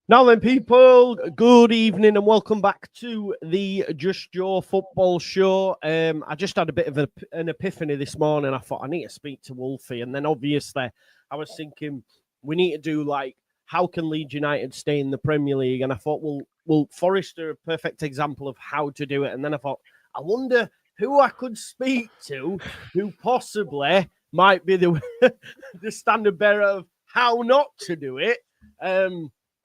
Now then, people, good evening and welcome back to the Just Joe football show. I just had a bit of an epiphany this morning. I thought I need to speak to Wolfie. And then obviously I was thinking we need to do like, how can Leeds United stay in the Premier League? And I thought, well, Forest are a perfect example of how to do it. And then I thought, I wonder who I could speak to who possibly might be the, the standard bearer of how not to do it.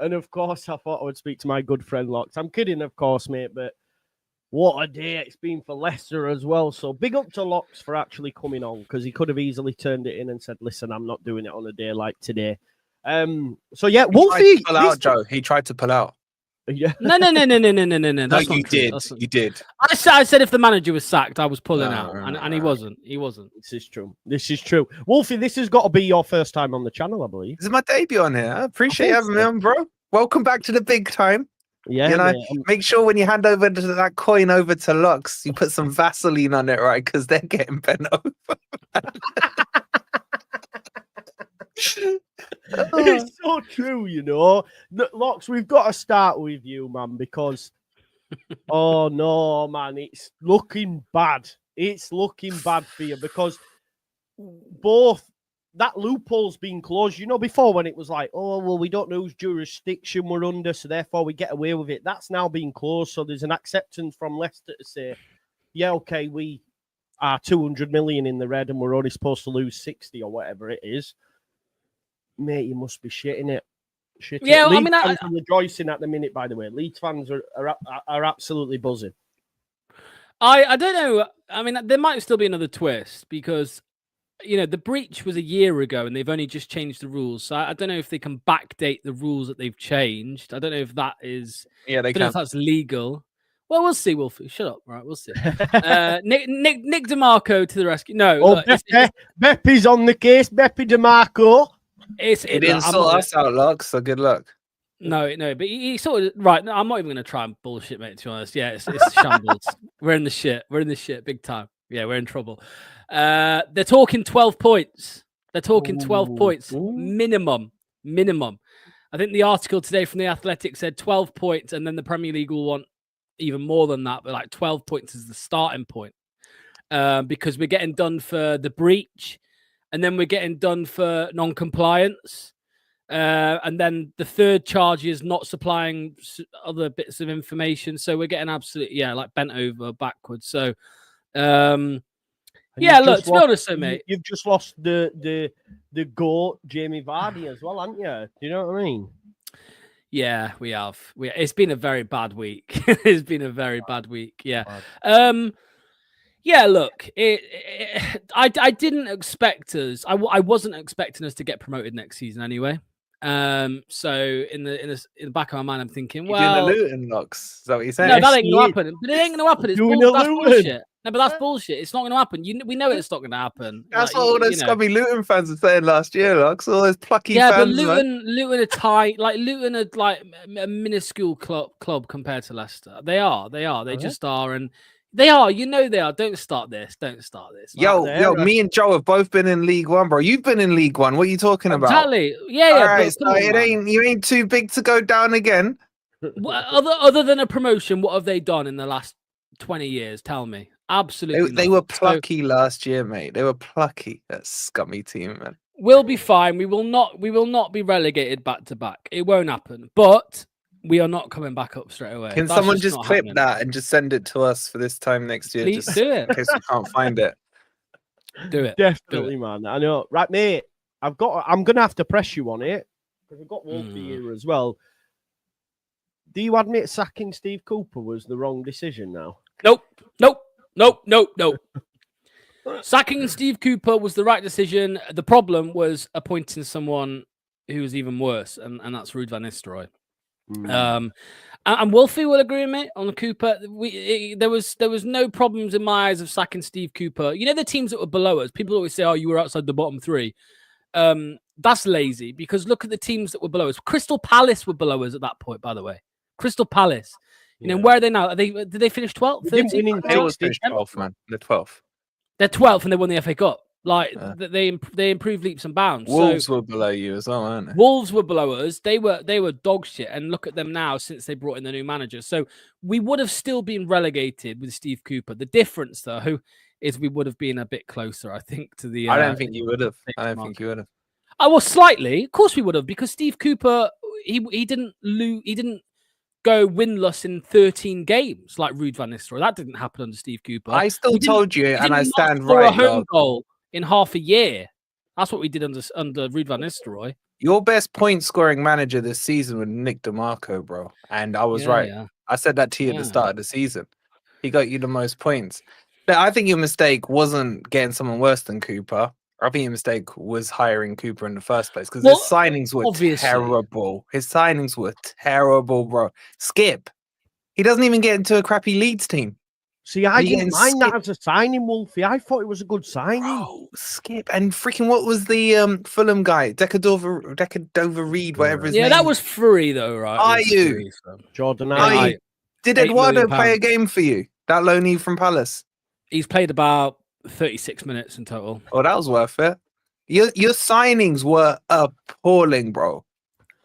And of course, I thought I would speak to my good friend Locks. I'm kidding, of course, mate, but what a day it's been for Leicester as well. So big up to Locks for actually coming on, because he could have easily turned it in and said, listen, I'm not doing it on a day like today. So yeah, Wolfie. He tried to pull out. Yeah. No. No, you did. You did. I said if the manager was sacked, I was pulling out, and he wasn't. He wasn't. This is true. Wolfie, this has got to be your first time on the channel, I believe. This is my debut on here. I appreciate having me on, bro. Welcome back to the big time. Yeah, you know, make sure when you hand over that coin over to Lux, you put some Vaseline on it, right? Because they're getting bent over. It's so true, you know. Locks, we've got to start with you, man, because oh no, man, it's looking bad. It's looking bad for you because both that loophole's been closed. You know, before when it was like, oh, well, we don't know whose jurisdiction we're under, so therefore we get away with it. That's now been closed. So there's an acceptance from Leicester to say, yeah, okay, we are 200 million in the red and we're only supposed to lose 60 or whatever it is. Mate, you must be shitting it. Yeah, Leeds I mean, fans are rejoicing at the minute, by the way. Leeds fans are absolutely buzzing. I don't know. I mean, there might still be another twist because, you know, the breach was a year ago and they've only just changed the rules. So I don't know if they can backdate the rules that they've changed. I don't know if that is. Yeah, they can. Know if that's legal. Well, we'll see, Wolfie. Shut up. Right, we'll see. Nick DeMarco to the rescue. No, look, Beppy's on the case. Beppy DeMarco. It didn't sort us out, Lux, so good luck. No, but he sort of right. No, I'm not even going to try and bullshit, mate. To be honest, yeah, it's shambles. We're in the shit. We're in the shit, big time. Yeah, we're in trouble. They're talking 12 points. They're talking 12 points minimum. I think the article today from The Athletic said 12 points, and then the Premier League will want even more than that. But like 12 points is the starting point because we're getting done for the breach. And then we're getting done for non-compliance. And then the third charge is not supplying other bits of information. So we're getting absolutely, like bent over backwards. So, look, to be honest, mate. You've just lost the GOAT, Jamie Vardy, as well, haven't you? Do you know what I mean? Yeah, we have. It's been a very bad week. It's been a very bad week. Yeah. Yeah, look, I didn't expect us. I wasn't expecting us to get promoted next season anyway. So in the back of my mind, I'm thinking, well, you're doing the Luton, Lux. Is that what you're saying? No, that ain't gonna happen. But it ain't gonna happen. That's bullshit. No, but that's bullshit. It's not gonna happen. We know it's not gonna happen. That's what all those scummy Luton fans were saying last year, Lux. All those plucky fans. Yeah, but Luton are tight. Like Luton are like a minuscule club compared to Leicester. They are. They just are, and. They are, they are. Don't start this. Yo, me and Joe have both been in League One, bro. You've been in League One. What are you talking about? Exactly. Yeah. Right, so you ain't too big to go down again. Other than a promotion, what have they done in the last 20 years? Tell me. Absolutely. They were plucky last year, mate. They were plucky. That scummy team, man. We'll be fine. We will not be relegated back to back. It won't happen. But we are not coming back up straight away. Can someone just clip that and just send it to us for this time next year? Please do it. In case we can't find it. Do it. Definitely, man. I know. Right, mate. I'm going to have to press you on it because we've got Wolfie here as well. Do you admit sacking Steve Cooper was the wrong decision now? Nope. Sacking Steve Cooper was the right decision. The problem was appointing someone who was even worse, and that's Ruud van Nistelrooy. And Wolfie will agree with me on Cooper. There was no problems in my eyes of sacking Steve Cooper. You know, the teams that were below us, people always say, oh, you were outside the bottom three. That's lazy because look at the teams that were below us. Crystal Palace were below us at that point, by the way. Crystal Palace. You know, where are they now? Did they finish 12th? They always finished 12th, man. They're 12th. They're 12th and they won the FA Cup. Like they improved leaps and bounds. Wolves So were below you as well, weren't they? Wolves were below us. They were dog shit. And look at them now since they brought in the new manager. So we would have still been relegated with Steve Cooper. The difference, though, is we would have been a bit closer, I think, to the. I don't think you would have. I don't think you would have. I was slightly, of course, we would have, because Steve Cooper, he didn't go winless in 13 games like Ruud van Nistelrooy. That didn't happen under Steve Cooper. I still told you, and I stand for right. A home goal in half a year. That's what we did under Ruud van Nistelrooy. Your best point scoring manager this season was Nick DeMarco, bro. And I was right. Yeah. I said that to you at the start of the season. He got you the most points. But I think your mistake wasn't getting someone worse than Cooper. I think your mistake was hiring Cooper in the first place because his signings were terrible. His signings were terrible, bro. Skip. He doesn't even get into a crappy Leeds team. See, I didn't mind that as a signing, Wolfie. I thought it was a good signing. Bro, Skip. And freaking what was the Fulham guy? Decadover Reed, whatever his name. Yeah, that was free though, right? Are you? Jordan, did Eduardo play a game for you? That loanee from Palace? He's played about 36 minutes in total. Oh, that was worth it. Your signings were appalling, bro.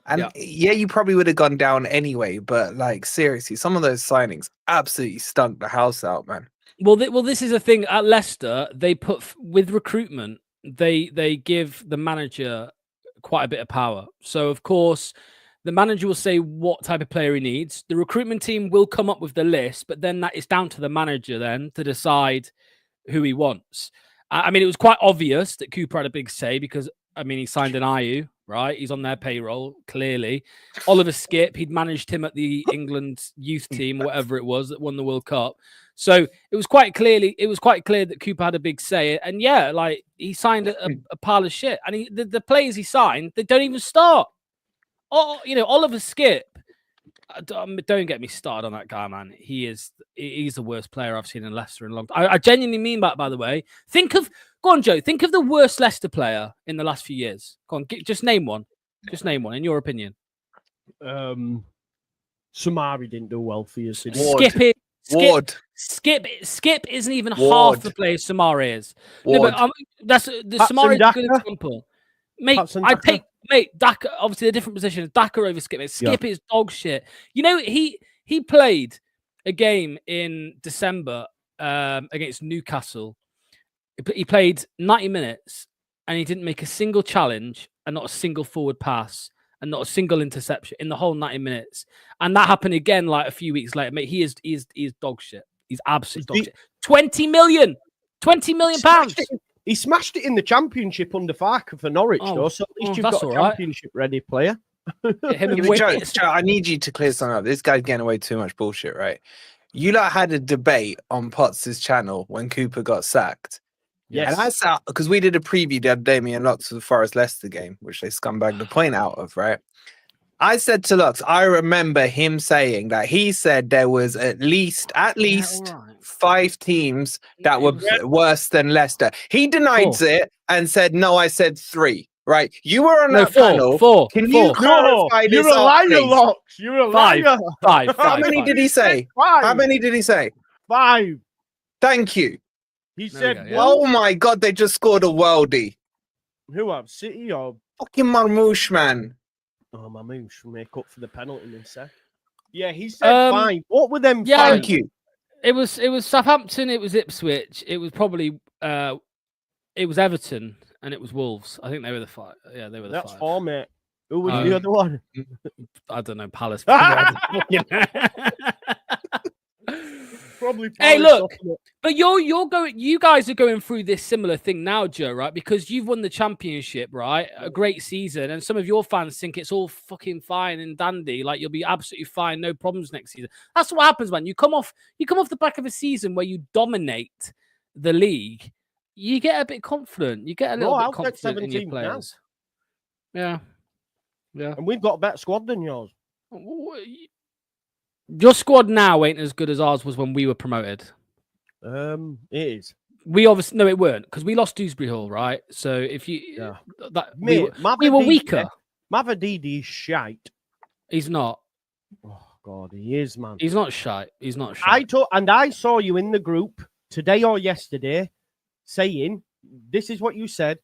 And yeah, you probably would have gone down anyway, but like seriously, some of those signings absolutely stunk the house out, man. Well, this is a thing at Leicester. They put with recruitment, they give the manager quite a bit of power. So of course, the manager will say what type of player he needs. The recruitment team will come up with the list, but then that is down to the manager then to decide who he wants. I mean, it was quite obvious that Cooper had a big say because, I mean, he signed an IU, right? He's on their payroll, clearly. Oliver Skip, he'd managed him at the England youth team, whatever it was, that won the World Cup. So it was quite clear that Cooper had a big say. And yeah, like he signed a pile of shit. And the players he signed, they don't even start. Oh, you know, Oliver Skip. Don't get me started on that guy, man. He's the worst player I've seen in Leicester in a long time. I genuinely mean that, by the way. Go on, Joe. Think of the worst Leicester player in the last few years. Go on, just name one. Just name one, in your opinion. Samari didn't do well for you. Skip isn't even half the player Samari is. No, but that's the Samari is a good example. Mate, Daka, obviously a different position. Daka over Skip. Skip is dog shit. You know, he played a game in December against Newcastle. He played 90 minutes and he didn't make a single challenge and not a single forward pass and not a single interception in the whole 90 minutes. And that happened again like a few weeks later. Mate, he is dog shit. He's absolute dog shit. 20 million pounds. He smashed it in the championship under Farker for Norwich, though. So at least you've got a championship-ready player. Joe, I need you to clear something up. This guy's getting away too much bullshit, right? You lot had a debate on Potts' channel when Cooper got sacked. Yes. And I sat, because we did a preview the other day, me and Lux, for the Forest Leicester game, which they scumbagged the point out of, right? I said to Lux, I remember him saying that he said there was at least 5 teams that were worse than Leicester. He denied it and said, no, I said 3. Right? You were on that panel. 4. Can you clarify this? You're a liar, Lux. You're a liar. 5. How many did he say? 5. How many did he say? 5. Thank you. He said, oh my God, they just scored a worldie. Who have City or fucking Marmouche, man? Oh, Marmouche will make up for the penalty in a sec. Yeah, he said 5. What were them? Yeah, thank you. It was Southampton, it was Ipswich, it was probably it was Everton, and it was Wolves. I think they were the 5. Yeah, they were the 5. That's 4, mate. Who was the other one? I don't know, Palace. Probably. Hey, look, but you guys are going through this similar thing now, Joe, right? Because you've won the championship, right? A great season, and some of your fans think it's all fucking fine and dandy, like you'll be absolutely fine, no problems next season. That's what happens, man. You come off the back of a season where you dominate the league, you get a bit confident. You get a little bit confident in your players. Now. Yeah, and we've got a better squad than yours. Your squad now ain't as good as ours was when we were promoted. It is. We obviously it weren't because we lost Dewsbury Hall, right? So if you we were weaker. Mavadidi is shite. He's not. Oh God, he is, man. He's not shite. He's not shite. I saw you in the group today or yesterday saying this is what you said.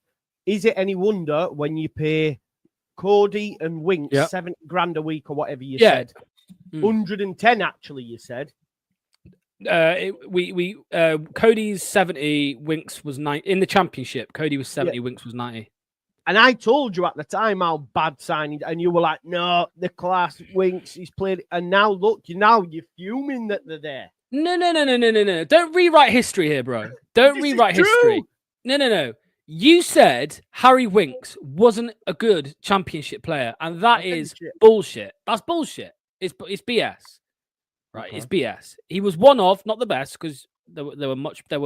Is it any wonder when you pay Cody and Winks 70 grand a week or whatever you said? 110 actually, you said. Cody's 70, Winks was 90 in the championship. Cody was 70, Winks was 90. And I told you at the time how bad signing, and you were like, "No, the class Winks, he's played." And now look, you're fuming that they're there. No. Don't rewrite history here, bro. Don't rewrite history. No. You said Harry Winks wasn't a good championship player, and that is bullshit. That's bullshit. It's BS. Right? Okay. It's BS. He was one of, not the best, because there were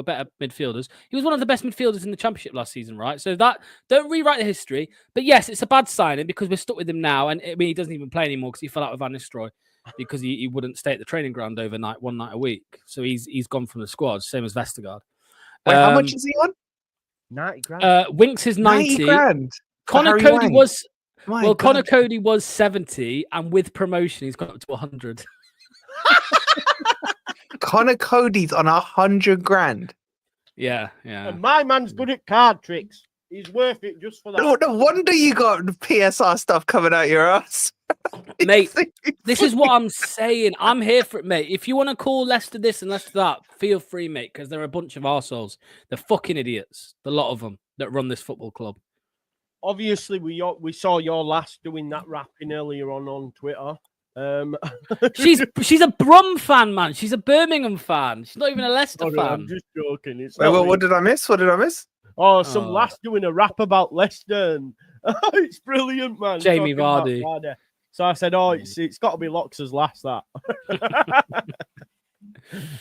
better midfielders. He was one of the best midfielders in the championship last season, right? So that, don't rewrite the history. But yes, it's a bad signing because we're stuck with him now, and I mean, he doesn't even play anymore because he fell out with Van Nistelrooy because he wouldn't stay at the training ground overnight, one night a week. So he's gone from the squad, same as Vestergaard. Wait, how much is he on? 90 grand. Winks is 90 grand. Connor Cody was Connor Cody was 70, and with promotion, he's got up to 100. Connor Cody's on 100 grand. Yeah. And my man's good at card tricks. He's worth it just for that. No wonder you got PSR stuff coming out your ass. Mate, this is what I'm saying. I'm here for it, mate. If you want to call Leicester this and Leicester that, feel free, mate, because they're a bunch of arseholes. They're fucking idiots. The lot of them that run this football club. Obviously, we saw your lass doing that rapping earlier on Twitter. She's a Brum fan, man. She's a Birmingham fan. She's not even a Leicester fan. I'm just joking. What did I miss? What did I miss? Oh, some lass doing a rap about Leicester. And it's brilliant, man. Jamie Vardy. So I said, it's got to be Lox's lass, that. He's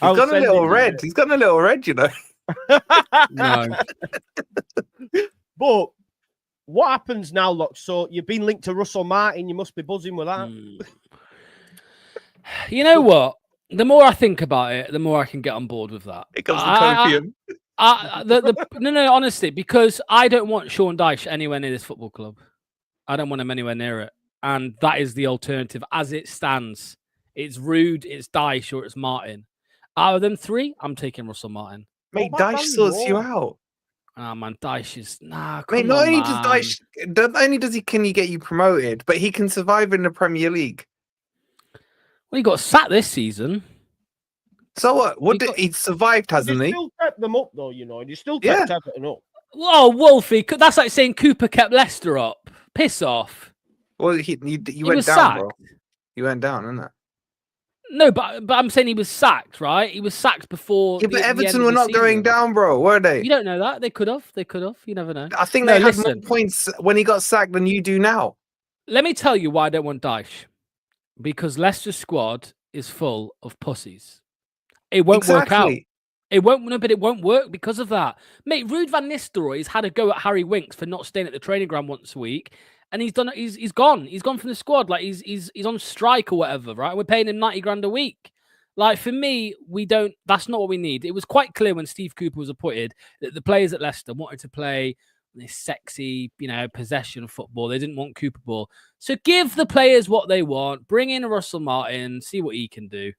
got a little red. He's got a little red, you know. No. But what happens now, Lox? So you've been linked to Russell Martin. You must be buzzing with that. You know what? The more I think about it, the more I can get on board with that. It comes to copium. No, honestly, because I don't want Sean Dyche anywhere near this football club. I don't want him anywhere near it. And that is the alternative as it stands. It's Rude, it's Dyche, or it's Martin. Out of them three, I'm taking Russell Martin. Mate, Dyche sorts you out. Ah, man, Dyche is... Nah, Mate, not only does Dyche... Not only can he get you promoted, but he can survive in the Premier League. Well, he got sacked this season. So what? He survived, hasn't he? He still kept them up, though, you know. He still kept Everton up. Whoa, Wolfie, that's like saying Cooper kept Leicester up. Piss off. Well, you went down, sacked. bro. You went down, isn't it? No, but I'm saying he was sacked, right? He was sacked before. Yeah, but Everton were not going down, bro, were they? You don't know that. They could have. You never know. I think they had more points when he got sacked than you do now. Let me tell you why I don't want Dyche. Because Leicester's squad is full of pussies. It won't work out. It won't work because of that. Mate, Ruud van Nistelrooy's had a go at Harry Winks for not staying at the training ground once a week. And he's done. He's gone. He's gone from the squad. Like he's on strike or whatever, right? We're paying him 90 grand a week. Like for me, we don't. That's not what we need. It was quite clear when Steve Cooper was appointed that the players at Leicester wanted to play this sexy, possession football. They didn't want Cooper ball. So give the players what they want. Bring in Russell Martin. See what he can do.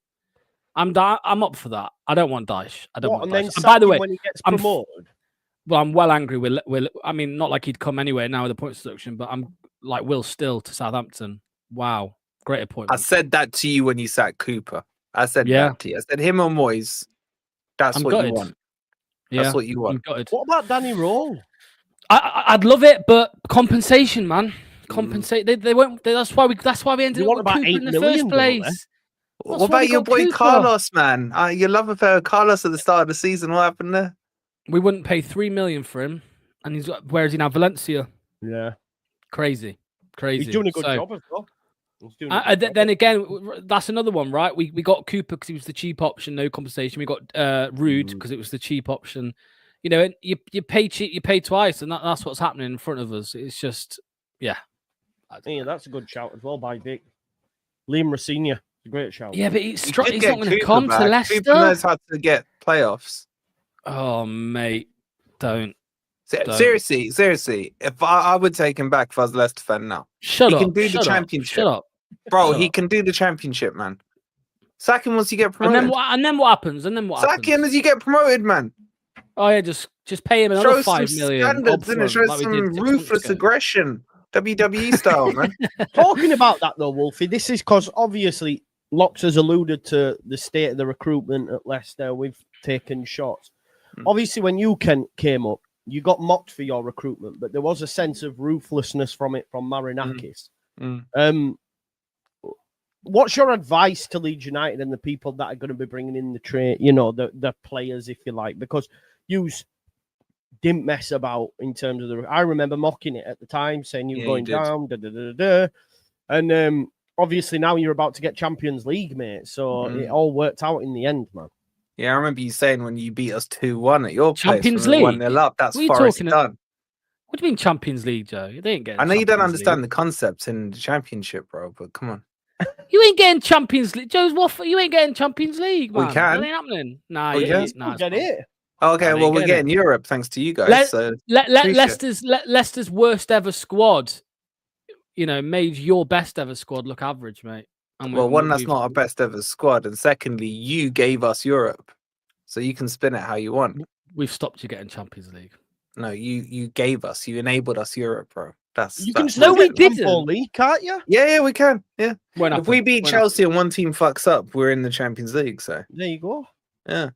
I'm up for that. I don't want Dyche. I don't want Dyche. And by the way, when he gets promoted. I'm well angry with. I mean, not like he'd come anywhere now with the points deduction, but I'm like Will Still to Southampton. Wow, great appointment. I said that to you when you sacked Cooper. I said that to you. I said him or Moyes. That's what you want. That's what you want. What about Danny Rowe? I'd love it, but compensation, man. Compensate. They won't. That's why we ended up with Cooper in the first place. What about your boy Carlos, man? Your love affair with Carlos at the start of the season. What happened there? We wouldn't pay $3 million for him, and where is he now? Valencia. Yeah, crazy. He's doing a good job as well. Then again, that's another one, right? We got Cooper because he was the cheap option, no compensation. We got Ruud because it was the cheap option. And you pay cheap, you pay twice, and that's what's happening in front of us. It's just, that's a good shout as well by Vic. Liam Rosenior, a great shout. Yeah, but he's not going to come to Leicester. Cooper knows how to get playoffs. Oh, mate, don't. Seriously, if I would take him back if I was a Leicester fan now. He can do the championship. Shut up. Bro, he can do the championship, man. Sack him once you get promoted. And then what happens? Sack him as you get promoted, man. Oh yeah, just pay him another Show 5 some million standards, innit? upfront, Show like we did some 6 months ruthless ago. aggression, WWE style, man. Talking about that though, Wolfie, this is because obviously Locks has alluded to the state of the recruitment at Leicester. We've taken shots. Obviously, when you came up, you got mocked for your recruitment, but there was a sense of ruthlessness from it from Marinakis. What's your advice to Leeds United and the people that are going to be bringing in the the players, if you like? Because you didn't mess about in terms of I remember mocking it at the time, saying you were going down, and obviously now you're about to get Champions League, mate. So it all worked out in the end, man. Yeah, I remember you saying when you beat us 2-1 at your Champions place, League 1-0 up. That's what Forest done. What do you mean Champions League, Joe? They ain't getting. I know you don't Champions understand League. the concepts in the Championship, bro, but come on. You ain't getting Champions League, Joe's waffle. You ain't getting Champions League, man. We can. That ain't happening. Nah, We yeah, can. nah, Get it. Okay, well, we're getting Europe thanks to you guys. Leicester's worst ever squad, made your best ever squad look average, mate. Well, one, that's not our best ever squad, and secondly, you gave us Europe, so you can spin it how you want. We've stopped you getting Champions League. No, you gave us, you enabled us Europe, bro. You can still get Football League, can't you? Yeah, we can. Yeah, if we beat Chelsea and one team fucks up, we're in the Champions League. So there you go. Yeah.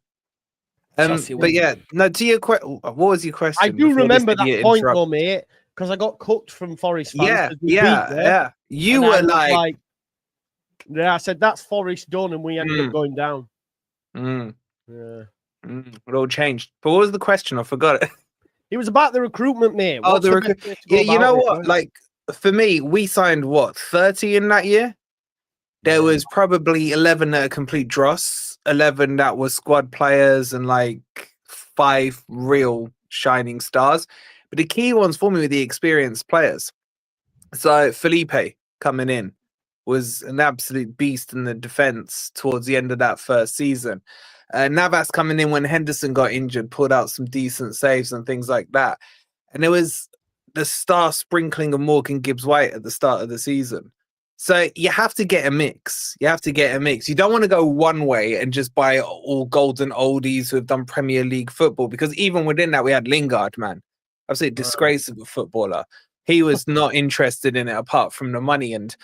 But yeah, no. To your question, what was your question? I do remember that point, though, mate, because I got cooked from Forest fans. Yeah. You were like, I said that's Forest done, and we ended up going down. Yeah. It all changed. But what was the question? I forgot it. It was about the recruitment, mate. Oh, the recruitment. Yeah, you know what? Like for me, we signed 30 in that year. There was probably 11 that are complete dross, 11 that were squad players, and like 5 real shining stars. But the key ones for me were the experienced players. So Felipe coming in was an absolute beast in the defense towards the end of that first season. Navas coming in when Henderson got injured, pulled out some decent saves and things like that. And there was the star sprinkling of Morgan Gibbs-White at the start of the season. So you have to get a mix. You don't want to go one way and just buy all golden oldies who have done Premier League football, because even within that, we had Lingard, man. Absolute disgrace of a footballer. He was not interested in it apart from the money and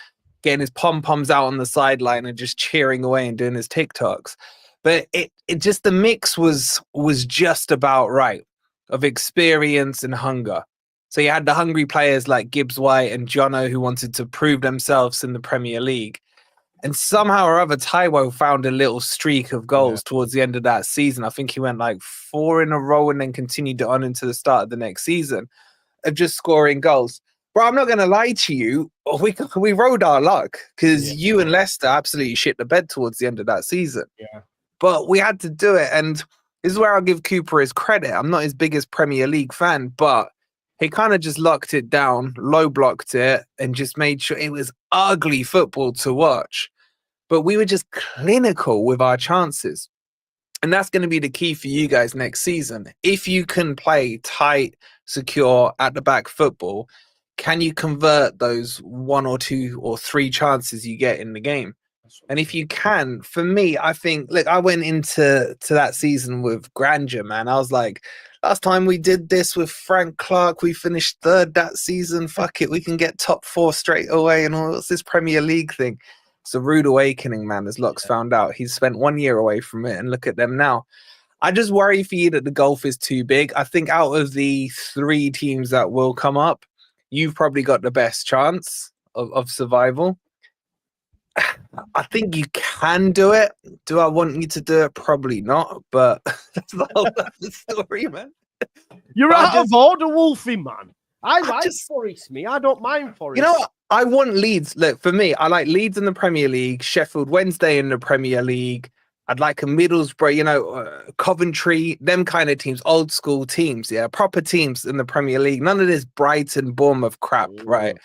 getting his pom-poms out on the sideline and just cheering away and doing his TikToks. But it just, the mix was just about right of experience and hunger. So you had the hungry players like Gibbs-White and Jono who wanted to prove themselves in the Premier League. And somehow or other, Taiwo found a little streak of goals towards the end of that season. I think he went like 4 in a row and then continued it on into the start of the next season of just scoring goals. Bro, I'm not going to lie to you. We rode our luck because you and Leicester absolutely shit the bed towards the end of that season. Yeah. But we had to do it. And this is where I'll give Cooper his credit. I'm not his biggest Premier League fan, but he kind of just locked it down, low blocked it, and just made sure it was ugly football to watch. But we were just clinical with our chances. And that's going to be the key for you guys next season. If you can play tight, secure, at the back football, can you convert those 1 or 2 or 3 chances you get in the game? And if you can, for me, I think, look, I went into that season with grandeur, man. I was like, last time we did this with Frank Clark, we finished 3rd that season. Fuck it, we can get top 4 straight away. And all what's this Premier League thing? It's a rude awakening, man, as Locks found out. He's spent 1 year away from it, and look at them now. I just worry for you that the gulf is too big. I think out of the 3 teams that will come up, you've probably got the best chance of survival. I think you can do it. Do I want you to do it? Probably not, but that's the whole other story, man. You're out of order, Wolfie, man. I like Forest, me. I don't mind Forest. You know what? I want Leeds. Look, for me, I like Leeds in the Premier League, Sheffield Wednesday in the Premier League. I'd like a Middlesbrough, Coventry, them kind of teams, old school teams, proper teams in the Premier League. None of this Brighton, Bournemouth crap, right?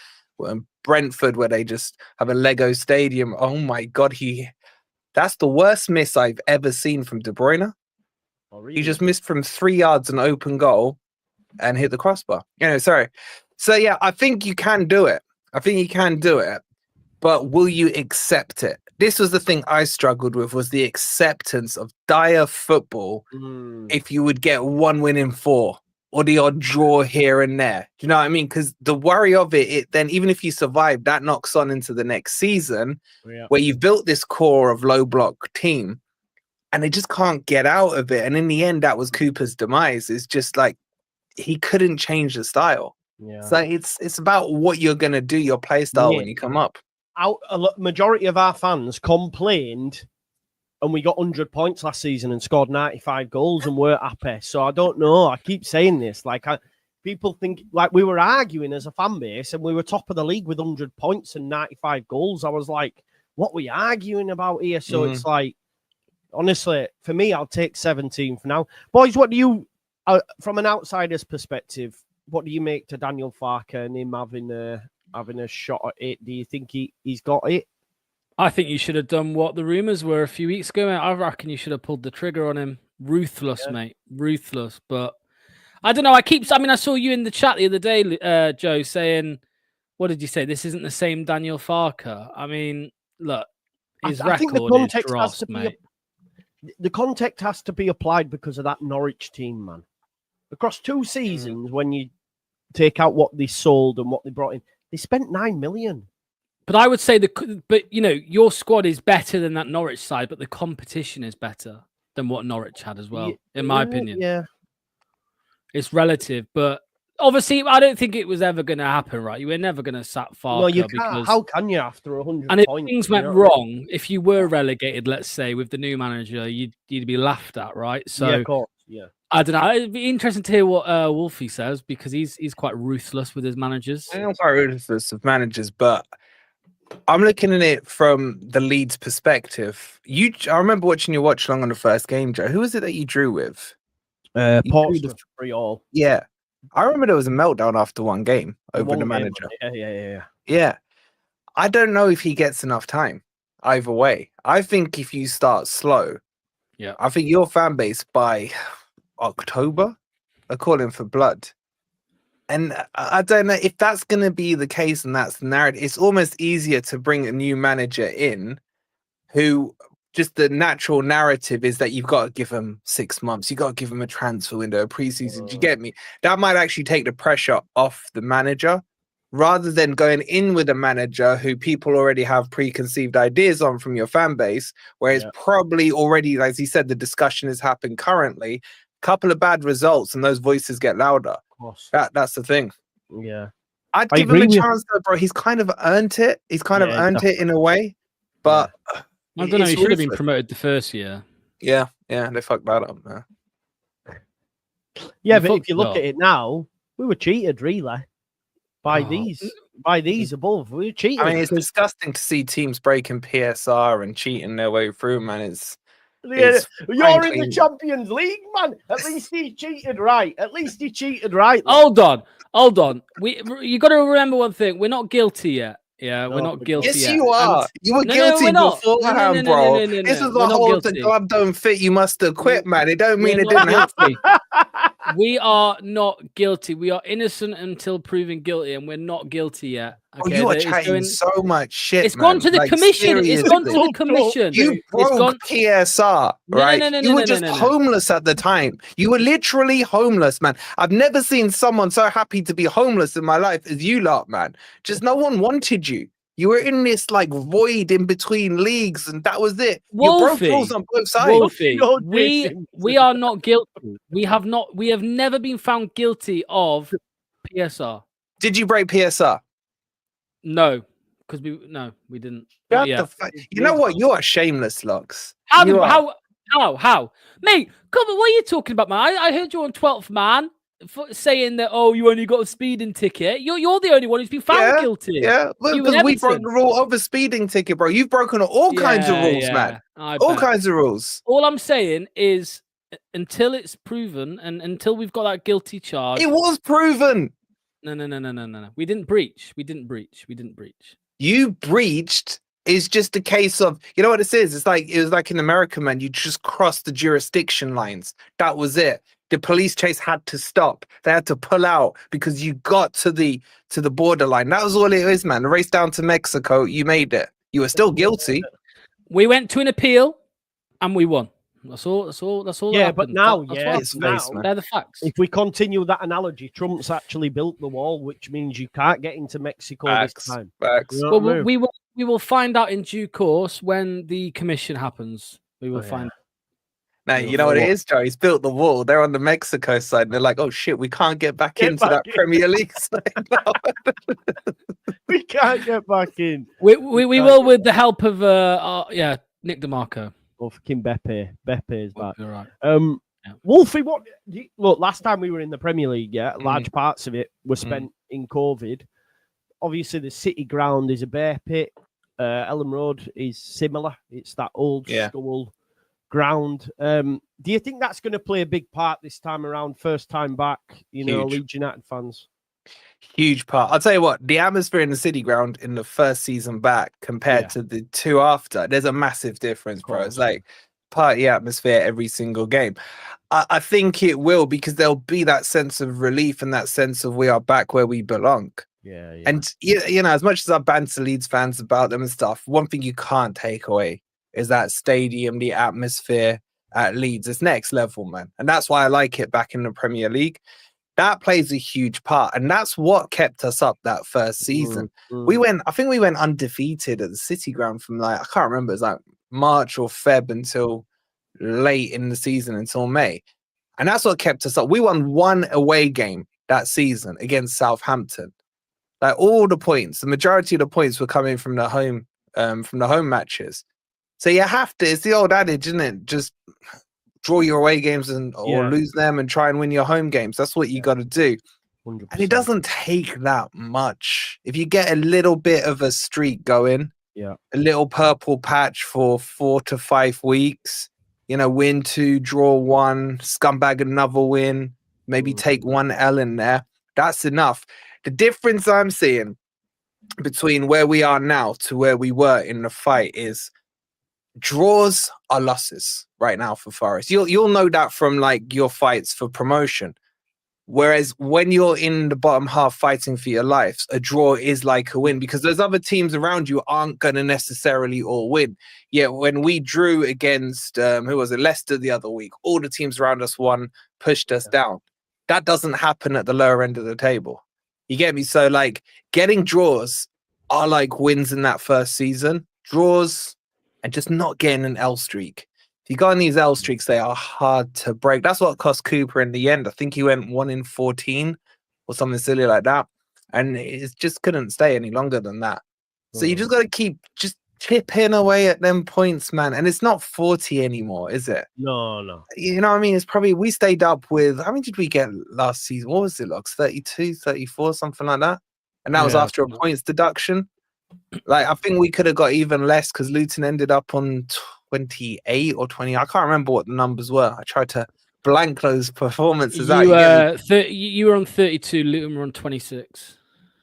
Brentford, where they just have a Lego stadium. Oh my God, that's the worst miss I've ever seen from De Bruyne. Oh, really? He just missed from 3 yards an open goal and hit the crossbar. Sorry. So yeah, I think you can do it. but will you accept it? This was the thing I struggled with, was the acceptance of dire football if you would get 1 win in 4 or the odd draw here and there. Do you know what I mean? Because the worry of it, then even if you survive, that knocks on into the next season where you've built this core of low block team and they just can't get out of it. And in the end, that was Cooper's demise. It's just like he couldn't change the style. Yeah. So it's about what you're going to do, your play style when you come up. Majority of our fans complained and we got 100 points last season and scored 95 goals and we're happy. So I don't know. I keep saying this. Like, people think like we were arguing as a fan base and we were top of the league with 100 points and 95 goals. I was like, what are we arguing about here? So it's like, honestly, for me, I'll take 17 for now. Boys, what do you, from an outsider's perspective, what do you make to Daniel Farke and him having a shot at it? Do you think he's got it? I think you should have done what the rumours were a few weeks ago. I reckon you should have pulled the trigger on him. Ruthless, mate. Ruthless. But I don't know. I saw you in the chat the other day, Joe, saying, what did you say? This isn't the same Daniel Farke. I mean, look, his record think the context is dross, mate. The context has to be applied because of that Norwich team, man. Across 2 seasons, when you take out what they sold and what they brought in, they spent 9 million. But I would say your squad is better than that Norwich side, but the competition is better than what Norwich had as well, in my opinion. Yeah. It's relative, but obviously I don't think it was ever going to happen, right? You were never going to sack Farke. No, you can't. How can you after 100 and points? And if things went wrong, if you were relegated, let's say, with the new manager, you'd be laughed at, right? So, yeah, of course. Yeah. I don't know. It'd be interesting to hear what Wolfie says because he's quite ruthless with his managers. I'm quite ruthless with managers, but I'm looking at it from the Leeds perspective. I remember watching your watch along on the first game, Joe. Who was it that you drew with? Portsmouth 3-3. Yeah. I remember there was a meltdown after one game over the manager. Yeah. I don't know if he gets enough time either way. I think if you start slow, I think your fan base by October are calling for blood. And I don't know if that's going to be the case and that's the narrative. It's almost easier to bring a new manager in who just the natural narrative is that you've got to give them 6 months. You've got to give them a transfer window, a preseason. Do you get me? That might actually take the pressure off the manager rather than going in with a manager who people already have preconceived ideas on from your fan base, where it's probably already, as he said, the discussion has happened currently. Couple of bad results and those voices get louder. That's the thing. Yeah. I'd give him a chance though, bro. He's kind of earned it. He's kind of earned it in a way. But I don't know, he should have been promoted the first year. Yeah, they fucked that up, man. Yeah, but if you look at it now, we were cheated really by these above. We were cheated. I mean, it's disgusting to see teams breaking PSR and cheating their way through, man. You're in the Champions League, man. At least he cheated right. Hold on. You got to remember one thing. We're not guilty yet. Yeah, we're not guilty yet. Yes, you are. You were guilty beforehand, bro. This is the whole the glove don't fit. You must have quit, man. It don't mean it didn't happen. We are not guilty. We are innocent until proven guilty, and we're not guilty yet. Okay, you are chatting so much shit. It's gone to the commission. It's gone to the commission. You broke PSR, right? You were just homeless at the time. You were literally homeless, man. I've never seen someone so happy to be homeless in my life as you lot, man. Just no one wanted you. You were in this like void in between leagues, and that was it. Wolfie, you broke rules on both sides. Wolfie, we are not guilty. We have never been found guilty of PSR. Did you break PSR? No, because we didn't. You know what? You are shameless, Locks. How? Mate, come on, what are you talking about, man? I heard you on 12th Man saying that, you only got a speeding ticket. You're the only one who's been found guilty. Yeah, because we broke the rule of a speeding ticket, bro. You've broken all kinds of rules, man. All kinds of rules. All I'm saying is until it's proven and until we've got that guilty charge. It was proven. No. We didn't breach. You breached. Is just a case of, you know what this is? It was like in America, man. You just crossed the jurisdiction lines. That was it. The police chase had to stop. They had to pull out because you got to the borderline. That was all it is, man. The race down to Mexico, you made it. You were still guilty. We went to an appeal and we won. That's all. Yeah, but now, they're the facts. If we continue that analogy, Trump's actually built the wall, which means you can't get into Mexico this time. Facts. You know well, we will find out in due course when the commission happens. We will find. Now, you know what it is, Joe? He's built the wall. They're on the Mexico side. And they're like, oh, shit, we can't get back into that Premier League side. We can't get back in. We will with the help of, Nick DeMarco. Oh, fucking Beppe. Beppe is back. You're right. Wolfie, look, last time we were in the Premier League, large parts of it were spent in COVID. Obviously, the City ground is a bear pit. Ellen Road is similar. It's that old school ground. Do you think that's going to play a big part this time around? First time back, Leeds United fans. Huge part. I'll tell you what, the atmosphere in the City ground in the first season back compared to the two after, there's a massive difference, bro. It's like party atmosphere every single game. I think it will, because there'll be that sense of relief and that sense of we are back where we belong. Yeah. And as much as I banter Leeds fans about them and stuff, one thing you can't take away is that stadium, the atmosphere at Leeds. It's next level, man. And that's why I like it back in the Premier League. That plays a huge part. And that's what kept us up that first season. I think we went undefeated at the City ground from I can't remember, it's like March or Feb until late in the season, until May. And that's what kept us up. We won one away game that season against Southampton. Like all the points, the majority of the points were coming from the home matches. So you have to, it's the old adage, isn't it? Just draw your away games or lose them and try and win your home games. That's what you got to do. 100%. And it doesn't take that much. If you get a little bit of a streak going, a little purple patch for 4 to 5 weeks, win 2, draw 1, scumbag another win, maybe take 1 L in there. That's enough. The difference I'm seeing between where we are now to where we were in the fight is draws are losses right now for Forest. You'll know that from your fights for promotion. Whereas when you're in the bottom half fighting for your lives, a draw is like a win, because those other teams around you aren't going to necessarily all win. Yet when we drew against Leicester the other week, all the teams around us won, pushed us down. That doesn't happen at the lower end of the table. You get me? So getting draws are like wins in that first season. Draws and just not getting an L streak. If you go on these L streaks, they are hard to break. That's what cost Cooper in the end. I think he went 1 in 14 or something silly like that. And it just couldn't stay any longer than that. So you just got to keep just chipping away at them points, man. And it's not 40 anymore, is it? No. You know what I mean? It's probably, we stayed up with, how many did we get last season? What was it, 32, 34, something like that? And that was after a points deduction. I think we could have got even less because Luton ended up on 28 or 20. I can't remember what the numbers were. I tried to blank those performances out. You were on 32, Luton were on 26.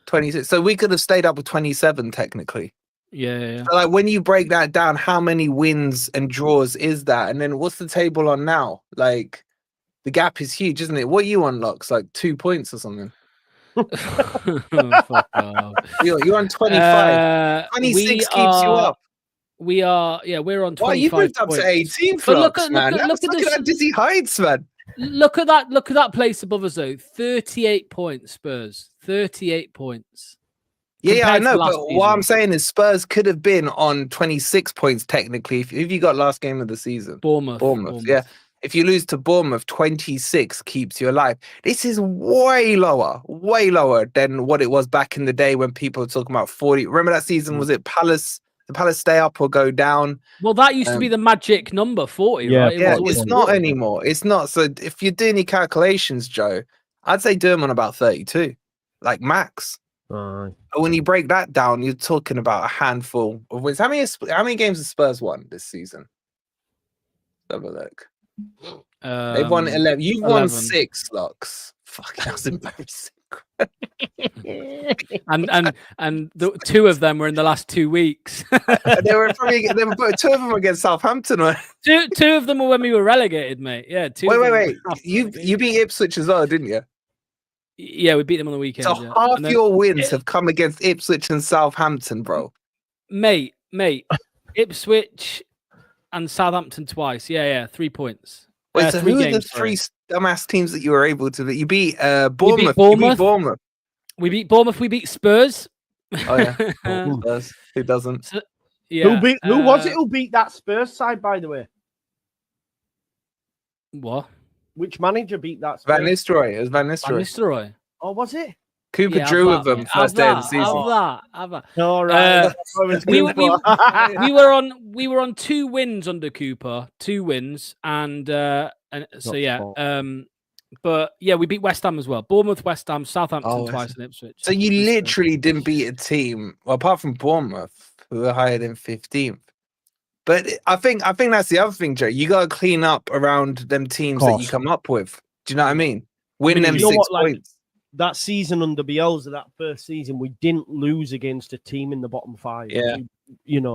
26. So we could have stayed up with 27 technically. Yeah. So when you break that down, how many wins and draws is that? And then what's the table on now? The gap is huge, isn't it? What you unlocks 2 points or something. Fuck off. You're on 25. 26 keeps you up. We're on 25. Well, you moved up to 18 for us, man. Look at dizzy heights, man. Look at that place above us though. 38 points, Spurs. 38 points. Yeah, I know, but what I'm saying is Spurs could have been on 26 points technically if you got last game of the season. Bournemouth. Yeah. If you lose to Bournemouth, 26 keeps you alive. This is way lower than what it was back in the day when people were talking about 40. Remember that season? Was it Palace? The Palace stay up or go down? Well, that used to be the magic number, 40, right? It's not anymore. It's not. So if you're doing your calculations, Joe, I'd say do them on about 32, max. When you break that down, you're talking about a handful of wins. How many games have Spurs won this season? Let's have a look. They've won 11. You've won 6, Locks. Fucking, that's embarrassing. and the two of them were in the last 2 weeks. They were two of them against Southampton. Right? Two of them were when we were relegated, mate. Yeah. Wait. You beat Ipswich as well, didn't you? Yeah, we beat them on the weekend. So half your wins have come against Ipswich and Southampton, bro. Mate, Ipswich and Southampton twice. Yeah, 3 points. Wait, so who are the three dumbass teams that you were able to beat? You beat Bournemouth. You beat Bournemouth. We beat Bournemouth. We beat Spurs. Oh yeah, Spurs. Who doesn't? So, yeah. Who was it who beat that Spurs side? By the way, what? Which manager beat that? Spurs? Van Nistelrooy. It was Van Nistelrooy. Van Nistelrooy. Oh, was it? Cooper drew with them first day of the season. Have that. All right. We were on 2 wins under Cooper, 2 wins, and so yeah. But yeah, we beat West Ham as well. Bournemouth, West Ham, Southampton twice, and Ipswich. So you literally didn't beat a team, well, apart from Bournemouth, who were higher than 15th. But I think that's the other thing, Joe. You got to clean up around them teams that you come up with. Do you know what I mean? Win them 6 points. That season under Bielsa, that first season, we didn't lose against a team in the bottom 5. Yeah.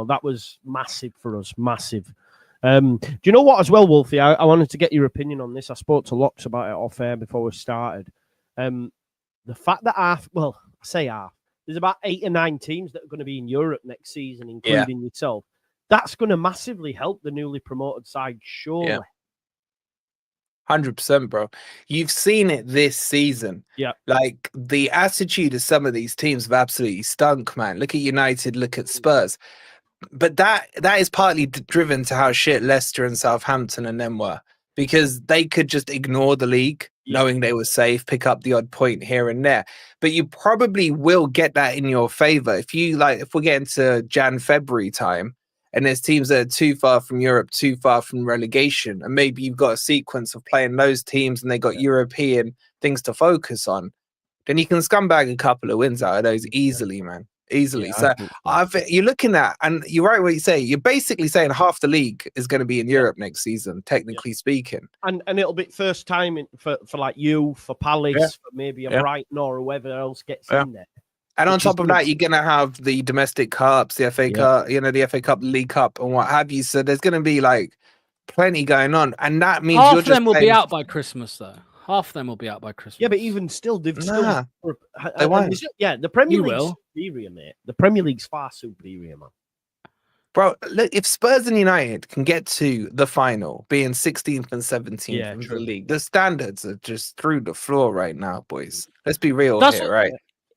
That was massive for us. Massive. Do you know what as well, Wolfie? I wanted to get your opinion on this. I spoke to Locks about it off air before we started. The fact that there's about 8 or 9 teams that are going to be in Europe next season, including yourself. That's going to massively help the newly promoted side, surely. Yeah. 100%, bro. You've seen it this season. Yeah. Like the attitude of some of these teams have absolutely stunk, man. Look at United, look at Spurs. But that is partly driven to how shit Leicester and Southampton and them were, because they could just ignore the league, knowing they were safe, pick up the odd point here and there. But you probably will get that in your favor if we're getting to February time, and there's teams that are too far from Europe, too far from relegation, and maybe you've got a sequence of playing those teams and they got European things to focus on, then you can scumbag a couple of wins out of those easily, man. Easily. Yeah, so you're looking at, and you're right what you say, you're basically saying half the league is going to be in Europe next season, technically speaking. And it'll be first time for like you, for Palace, for maybe a Brighton or whoever else gets in there. And on top of that, you're going to have the domestic cups, the FA Cup, the FA Cup, the League Cup, and what have you. So there's going to be like plenty going on. And that means half of them will be out by Christmas, though. Half of them will be out by Christmas. Yeah, but even still, they won't. Yeah, the Premier League's superior, mate. The Premier League's far superior, man. Bro, look, if Spurs and United can get to the final, being 16th and 17th in the league, the standards are just through the floor right now, boys. Let's be real here, right?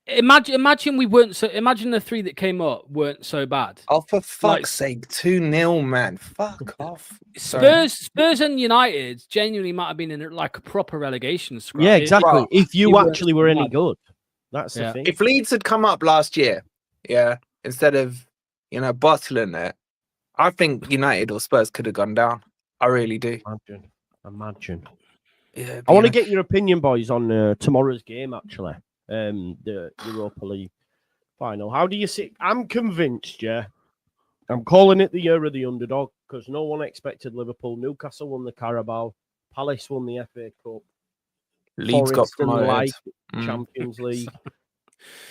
Imagine we weren't so. Imagine the 3 that came up weren't so bad. Oh, for fuck's sake, 2-0, man! Fuck off. Spurs and United genuinely might have been in like a proper relegation scrap. Yeah, exactly. If you actually were any good, that's the thing. If Leeds had come up last year, instead of bottling it, I think United or Spurs could have gone down. I really do. Imagine. Yeah, I want to get your opinion, boys, on tomorrow's game. Actually. The Europa League final. How do you see? I'm convinced, I'm calling it the year of the underdog because no one expected Liverpool. Newcastle won the Carabao. Palace won the FA Cup. Leeds got promoted. Champions League.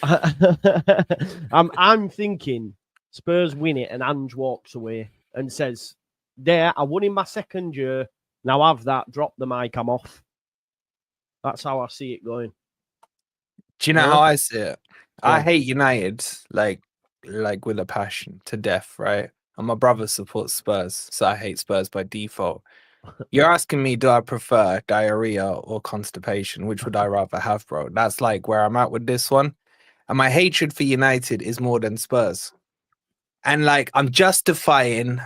I'm thinking Spurs win it and Ange walks away and says, "There, I won in my second year. Now have that. Drop the mic. I'm off." That's how I see it going. Do you know how I see it? I hate United like with a passion to death, right? And my brother supports Spurs, so I hate Spurs by default. You're asking me, do I prefer diarrhea or constipation? Which would I rather have, bro? That's like where I'm at with this one. And my hatred for United is more than Spurs. And like I'm justifying,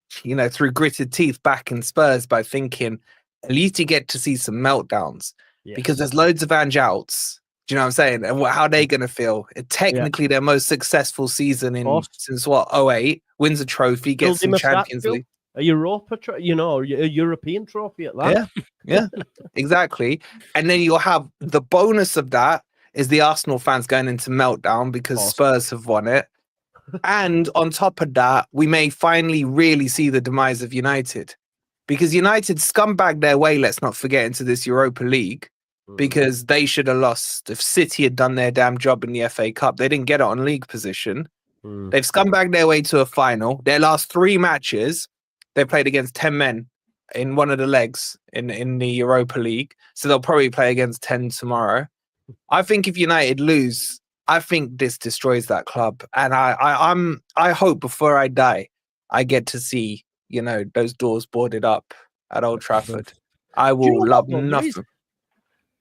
through gritted teeth back in Spurs by thinking at least you get to see some meltdowns because there's loads of Ange outs. Do you know what I'm saying? And how are they going to feel? Technically, their most successful season since 08, wins a trophy, gets some Champions League. A Europa, a European trophy at that. Yeah, exactly. And then you'll have the bonus of that is the Arsenal fans going into meltdown because Spurs have won it. And on top of that, we may finally really see the demise of United because United scumbagged their way, let's not forget, into this Europa League. because they should have lost. If City had done their damn job in the FA Cup, they didn't get it on league position. They've scumbagged their way to a final. Their last 3 matches, they played against 10 men in one of the legs in the Europa League. So they'll probably play against 10 tomorrow. I think if United lose, I think this destroys that club. And I hope before I die, I get to see, those doors boarded up at Old Trafford. I will love nothing.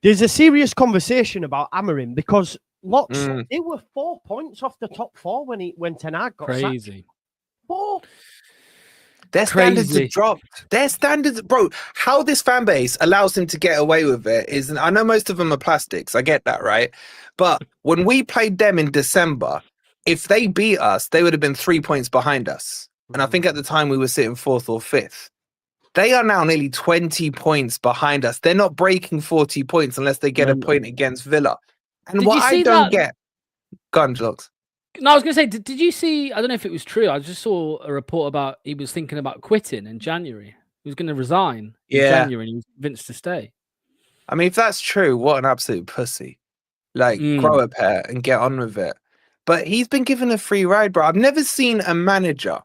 There's a serious conversation about Amorim because they were 4 points off the top 4 when Ten Hag got crazy. Sacked. 4. Their standards have dropped. Their standards, bro. How this fan base allows him to get away with it is, I know most of them are plastics. I get that, right? But when we played them in December, if they beat us, they would have been 3 points behind us. And I think at the time we were sitting 4th or 5th. They are now nearly 20 points behind us. They're not breaking 40 points unless they get a point against Villa. And what I don't get... Go on, Jocks. No, I was going to say, did you see... I don't know if it was true. I just saw a report about he was thinking about quitting in January. He was going to resign in January and he was convinced to stay. I mean, if that's true, what an absolute pussy. Like, grow a pair and get on with it. But he's been given a free ride, bro. I've never seen a manager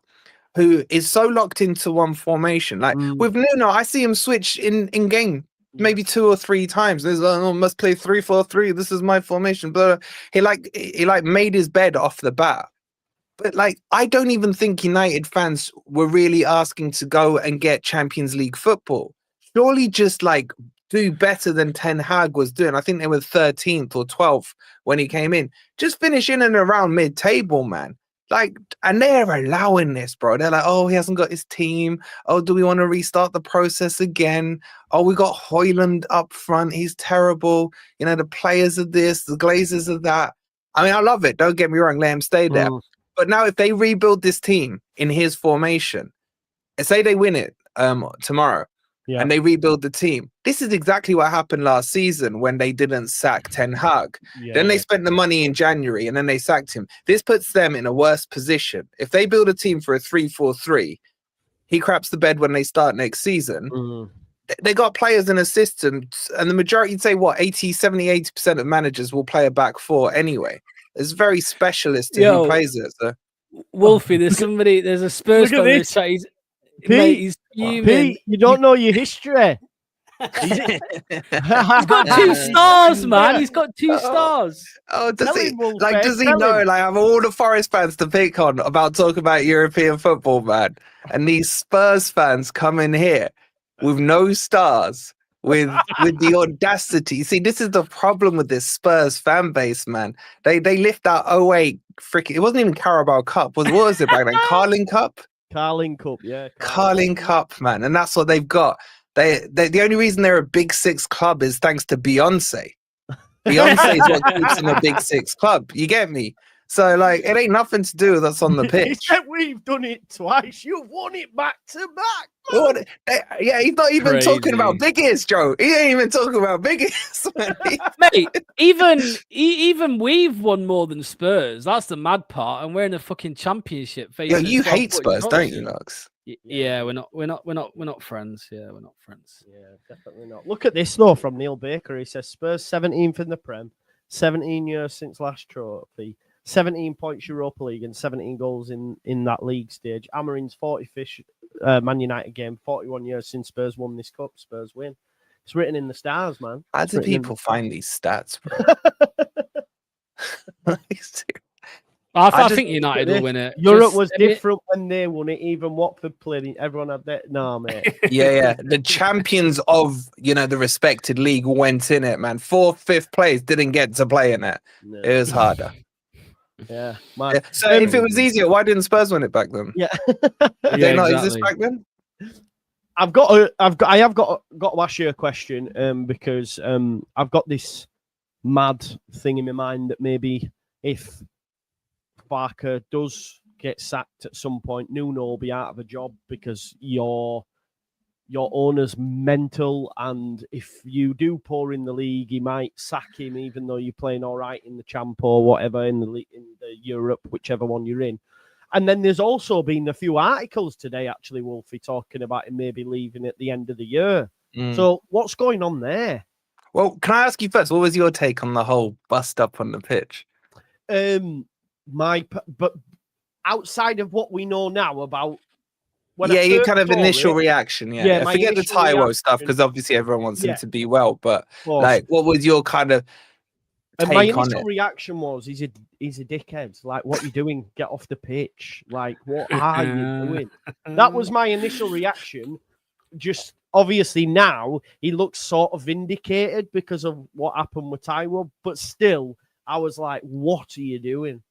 who is so locked into one formation. Like with Nuno, I see him switch in game maybe 2 or 3 times. There's must play 3-4-3. This is my formation. But he made his bed off the bat. But I don't even think United fans were really asking to go and get Champions League football. Surely just do better than Ten Hag was doing. I think they were 13th or 12th when he came in. Just finish in and around mid-table, man. And they're allowing this, bro. They're like, oh, he hasn't got his team. Oh, do we want to restart the process again? Oh, we got Højlund up front. He's terrible. The players of this, the Glazers of that. I mean, I love it. Don't get me wrong. Let him stay there. But now if they rebuild this team in his formation, and say they win it tomorrow, and they rebuild the team. This is exactly what happened last season when they didn't sack Ten Hag. Then they spent the money in January and then they sacked him. This puts them in a worse position. If they build a team for a 3-4-3, he craps the bed when they start next season. They got players in a system, and the majority, you'd say, 80% of managers will play a back 4 anyway. It's very specialist to who plays it. So. Wolfie, there's a Spurs fan in the chat. He's Pete, you don't know your history. He's got 2 stars, man. He's got 2 stars. Oh, does he know? I have all the Forest fans to pick on about talking about European football, man. And these Spurs fans come in here with no stars, with the audacity. See, this is the problem with this Spurs fan base, man. They lift out 08 freaking. It wasn't even Carabao Cup. What was it back then? Carling Cup. Carling Cup, yeah. Carling Cup, man. And that's what they've got. The only reason they're a Big 6 club is thanks to Beyonce. Beyonce is what keeps them a Big 6 club. You get me? So, it ain't nothing to do with us on the pitch. We've done it twice. You've won it back to back. He's not even talking about biggest, Joe. He ain't even talking about biggest, mate. Even we've won more than Spurs. That's the mad part, and we're in a fucking championship. You hate Spurs, don't you, Lux? Yeah, we're not friends. Yeah, we're not friends. Yeah, definitely not. Look at this though from Neil Baker. He says Spurs 17th in the Prem, 17 years since last trophy. 17 points Europa League and 17 goals in that league stage. Amorim's 45th Man United game, 41 years since Spurs won this cup. Spurs win. It's written in the stars, man. How do people find these stats, bro? I think United will win it. Europe was different when they won it. Even Watford played it. Everyone had that. No, mate. Yeah. The champions of, the respected league went in it, man. 4th, 5th place didn't get to play in it. No. It was harder. Yeah, So if it was easier, why didn't Spurs win it back then? Yeah, did they not exist back then? I have got to ask you a question, because I've got this mad thing in my mind that maybe if Barker does get sacked at some point, Nuno will be out of a job because your owner's mental, and if you do pour in the league, he might sack him, even though you're playing all right in the Champ or whatever in the Europe, whichever one you're in. And then there's also been a few articles today, actually, Wolfie, talking about him maybe leaving at the end of the year. So what's going on there? Well, can I ask you first? What was your take on the whole bust up on the pitch? But outside of what we know now about. Your kind of initial reaction. Yeah. Forget the Taiwo stuff because obviously everyone wants him to be well. But like, what was your kind of take my on initial it? reaction was, he's a dickhead. Like, what are you doing? Get off the pitch. Like, what are you doing? That was my initial reaction. Just obviously now he looks sort of vindicated because of what happened with Taiwo. But still, I was like, what are you doing?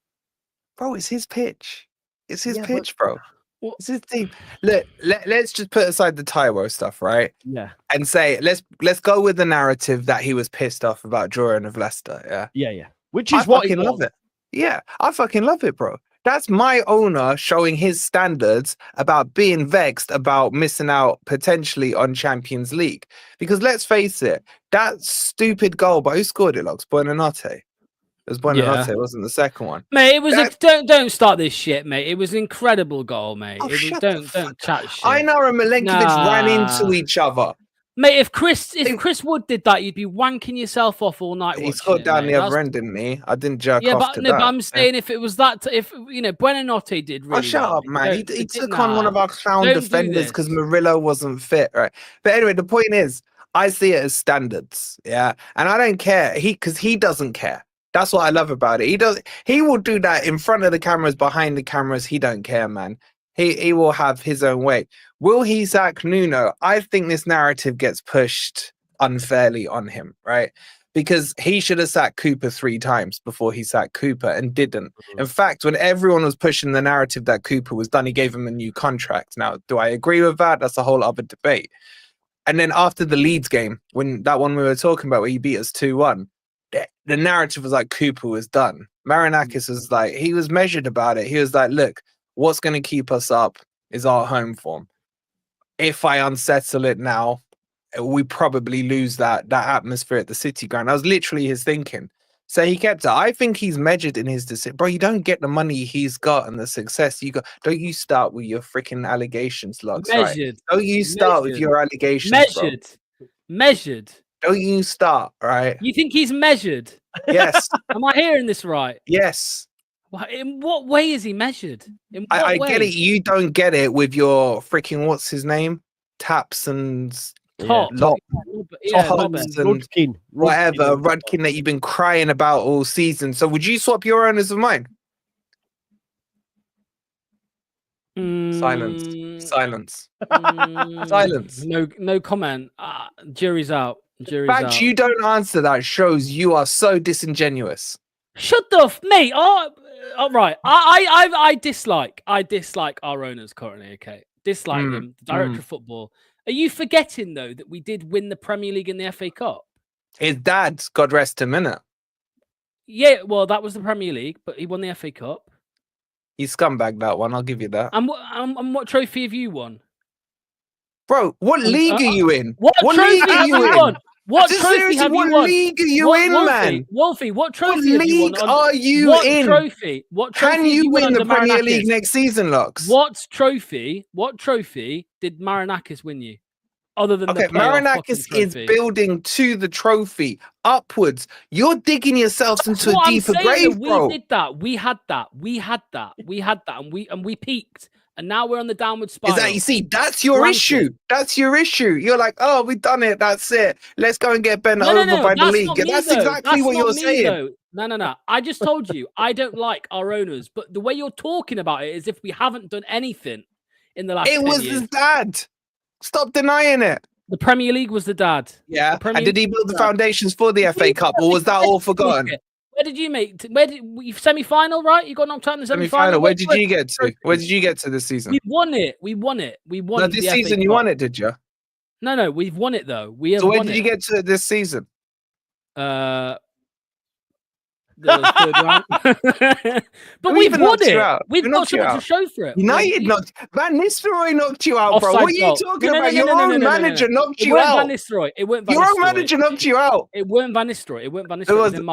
Bro, it's his pitch. It's his pitch, bro. It's his team. Look, let's just put aside the Taiwo stuff, right? Yeah. And say, let's go with the narrative that he was pissed off about drawing of Leicester. Yeah. Yeah. Which is what I fucking love it. Yeah, I fucking love it, bro. That's my owner showing his standards about being vexed about missing out potentially on Champions League. Because let's face it, that stupid goal, but who scored it, Locks? Buonanotte. It was Buonanotte, it wasn't the second one. Mate, it was don't start this shit, mate. It was an incredible goal, mate. Don't chat shit. Einar and Milenkovic ran into each other. Mate, if Chris Wood did that, you'd be wanking yourself off all night. He scored down the other end, didn't he? I didn't jerk off to that. But I'm saying if it was that, if Buonanotte did really shut up, man. He took on one of our clown defenders because Murillo wasn't fit, right? But anyway, the point is, I see it as standards, yeah? And I don't care, because he doesn't care. That's what I love about it. He will do that in front of the cameras, behind the cameras. He don't care, man. He will have his own way. Will he sack Nuno? I think this narrative gets pushed unfairly on him, right? Because he should have sacked Cooper 3 times before he sacked Cooper and didn't. In fact, when everyone was pushing the narrative that Cooper was done, he gave him a new contract. Now, do I agree with that? That's a whole other debate. And then after the Leeds game, when that one we were talking about where he beat us 2-1, the narrative was like Cooper was done. Marinakis was like, he was measured about it. He was like, look, what's going to keep us up is our home form. If I unsettle it now, we probably lose that atmosphere at the City ground. That was literally his thinking. So he kept it. I think he's measured in his decision. Bro, you don't get the money he's got and the success you got. Don't you start with your freaking allegations, Lux. Measured. Right? Don't you start with your allegations, Measured. Don't you start, right? You think he's measured? Yes. Am I hearing this right? Yes. In what way is he measured? I get it. You don't get it with your freaking, what's his name? Taps and Rudkin, whatever. Rudkin that you've been crying about all season. So would you swap your owners of mine? Silence. Silence. No comment. Jury's out. The fact you don't answer that shows you are so disingenuous. Shut the mate. All right. I dislike our owners currently. Okay, dislike them. The director of football. Are you forgetting though that we did win the Premier League and the FA Cup? His dad, God rest him, innit? Yeah. Well, that was the Premier League, but he won the FA Cup. He scumbagged that one. I'll give you that. And what trophy have you won? Bro, what league are you in? What league are you in? What trophy have you won? What league are you in, man? Wolfie, what trophy have you won? What league are you in? What trophy can you win the Premier League next season, Lux? What trophy did Marinakis win you? Other than Marinakis is building to the trophy upwards. You're digging yourselves into a deeper grave, bro. We did that. We had that, and we peaked. And now we're on the downward spiral. That's your issue. That's your issue. You're like, oh, we've done it. That's it. Let's go and get bent over by the league. That's exactly what you're saying. No. I just told you, I don't like our owners. But the way you're talking about it is if we haven't done anything in the last 10 years. It was his dad. Stop denying it. The Premier League was the dad. Yeah. And did he build the foundations for the FA Cup, or was that all forgotten? Where did you semi-final, right? You got knocked out in the semi-final. Where did you get to? Where did you get to this season? We won it. No, this season you won it, did you? No, we've won it though. So where did you get to this season? The third round. But we've won it. We've got so much to show for it. United knocked Van Nistelrooy knocked you out, bro. What are you talking about? Your own manager knocked you out. It weren't Van Nistelrooy. Your own manager knocked you out. It weren't Van Nistelrooy. It was in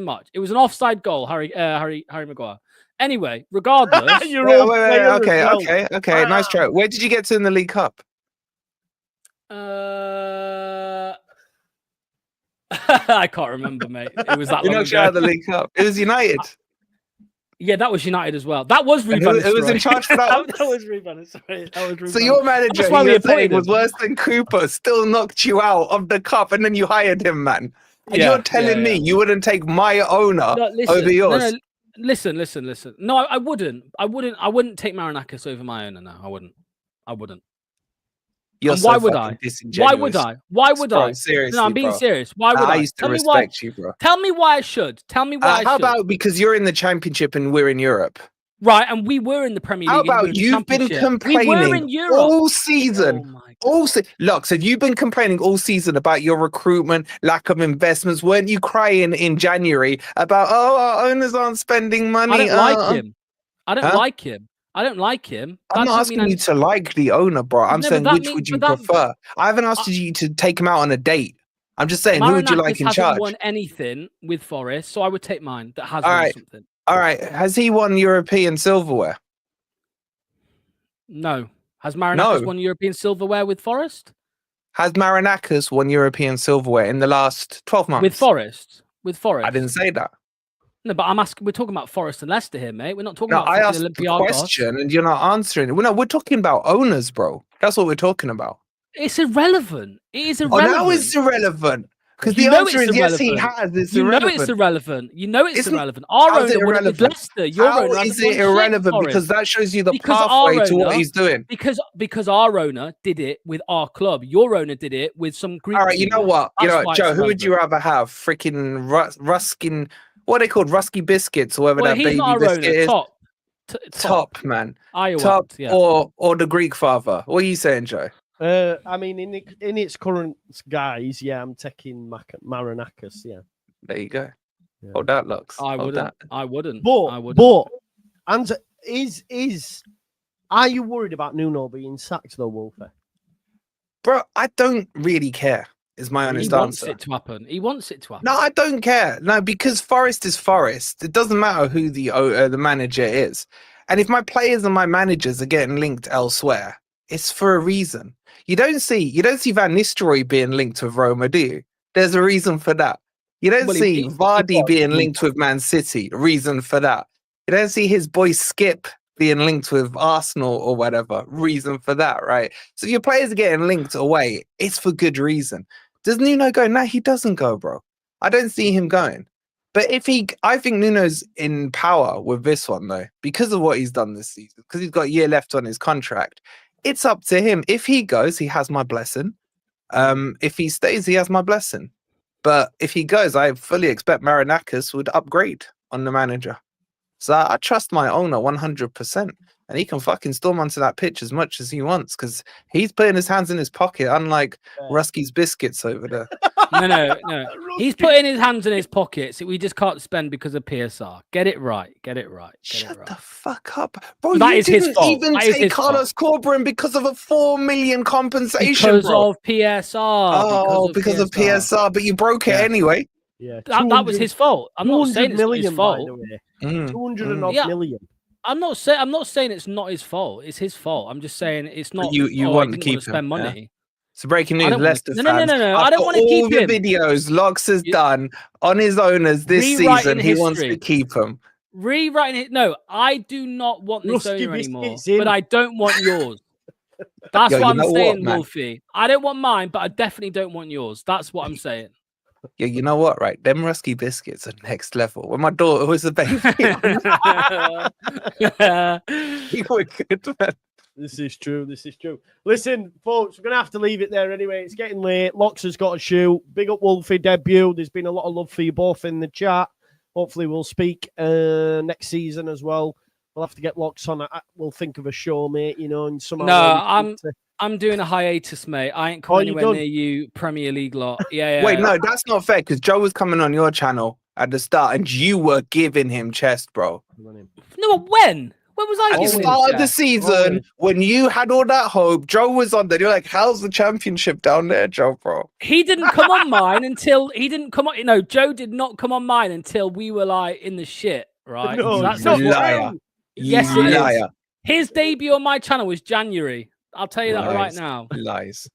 March. It was an offside goal, Harry Maguire. Anyway, regardless. Okay. Nice try. Where did you get to in the League Cup? I can't remember, mate. It was that We long knocked you out of ago. the League Cup. It was United. Yeah, that was United as well. That was Ruben. Who was in charge for that one? That was Ruben. Sorry, that was Ruben. So your manager, That's why we you're saying, appointed was him. worse than Cooper, still knocked you out of the cup, and then you hired him, man. And you're telling me you wouldn't take my owner over yours? No, listen. No, I wouldn't. I wouldn't take Marinakis over my owner. No, I wouldn't. You're why so would fucking I? disingenuous. Why would I? Seriously, No, I'm being serious. Why would I? I used to respect you, bro. Tell me why I should. Tell me why I should. How about because you're in the Championship and we're in Europe? Right, and we were in the Premier League. How about you've been complaining all season? Look, so you've been complaining all season about your recruitment, lack of investments. Weren't you crying in January about, our owners aren't spending money? I don't like him. I don't like him. I don't like him. I'm not asking you to like the owner, bro. I'm saying which would you prefer? I haven't asked you to take him out on a date. I'm just saying, who would you like in charge? Hasn't won anything with Forest, so I would take mine that has won something. All right. Has he won European silverware? No. Has Marinakis won European silverware with Forest? Has Marinakis won European silverware in the last 12 months? With Forest? I didn't say that. No, but I'm asking. We're talking about Forest and Leicester here, mate. We're not talking about. I asked the question and you're not answering. Well, no, we're talking about owners, bro. That's what we're talking about. It's irrelevant. It is irrelevant. Oh, now it's irrelevant. Because the answer is yes, he has. It's irrelevant. You know it's irrelevant. You know it's irrelevant. Our owner won it with Leicester. Your owner is it irrelevant? Because that shows you the pathway to what he's doing. Because our owner did it with our club. Your owner did it with some Greek. All right, you know what? Joe, who would you rather have? Freaking Ruskin. What are they called? Rusky biscuits, or whatever that baby biscuit is. Top, man. Top, or the Greek father. What are you saying, Joe? I mean, in its current guise, I'm taking Marinakis. Yeah, there you go. Yeah. Hold that, Lux. I wouldn't. But and are you worried about Nuno being sacked though, Wolfie? Bro, I don't really care. Is my honest answer. He wants it to happen. He wants it to happen. No, I don't care. No, because Forest is Forest. It doesn't matter who the manager is. And if my players and my managers are getting linked elsewhere, it's for a reason. You don't see Van Nistelrooy being linked with Roma, do you? There's a reason for that. You don't see Vardy being linked with Man City. A reason for that. You don't see his boy Skip being linked with Arsenal or whatever. Reason for that, right? So if your players are getting linked away, it's for good reason. Does Nuno go? No, he doesn't go, bro. I don't see him going. But I think Nuno's in power with this one, though, because of what he's done this season, because he's got a year left on his contract. It's up to him. If he goes, he has my blessing. If he stays, he has my blessing. But if he goes, I fully expect Marinakis would upgrade on the manager. So I trust my owner 100%. And he can fucking storm onto that pitch as much as he wants because he's putting his hands in his pocket, unlike Rusky's biscuits over there. No. He's putting his hands in his pockets. We just can't spend because of PSR. Get it right. Shut the fuck up. Bro, that is his fault. Even take Carlos Corberan because of a 4 million compensation, because of PSR. Because of PSR. But you broke it anyway. Yeah, that was his fault. I'm not saying it's not his fault. 200 million. I'm not saying it's not his fault. It's his fault. I'm just saying it's not. You want to keep spend money. Yeah. So breaking news, Leicester fans. No. I don't want to keep him. All the videos Lox has done on his owners this season, he wants to keep him. Rewriting it. No, I do not want this owner anymore. But I don't want yours. That's what I'm saying, Wolfie. I don't want mine, but I definitely don't want yours. That's what I'm saying. Yeah, you know what, right? Them Rusky biscuits are next level. When my daughter was a baby, you were good, man. This is true. Listen, folks, we're going to have to leave it there anyway. It's getting late. Lox has got to shoot. Big up Wolfie debut. There's been a lot of love for you both in the chat. Hopefully we'll speak next season as well. We'll have to get Lox on. We'll think of a show, mate, and somehow... No, I'm doing a hiatus, mate. I ain't coming anywhere near you Premier League lot. Yeah. Wait, no, that's not fair because Joe was coming on your channel at the start and you were giving him chest, bro. No, when? When was I? At the start of the season, when you had all that hope, Joe was on there. You're like, how's the championship down there, Joe, bro? He didn't come on mine until Joe did not come on mine until we were like in the shit, right? No, that's not liar. Yes, it is. His debut on my channel was January. I'll tell you that right now. Lies.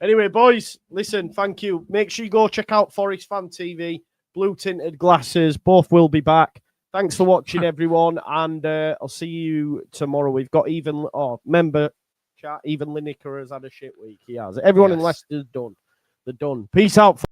Anyway, boys, listen, thank you. Make sure you go check out Forest Fan TV, blue tinted glasses. Both will be back. Thanks for watching, everyone, and I'll see you tomorrow. We've got member chat. Even Lineker has had a shit week. He has. Everyone in Leicester's done. They're done. Peace out.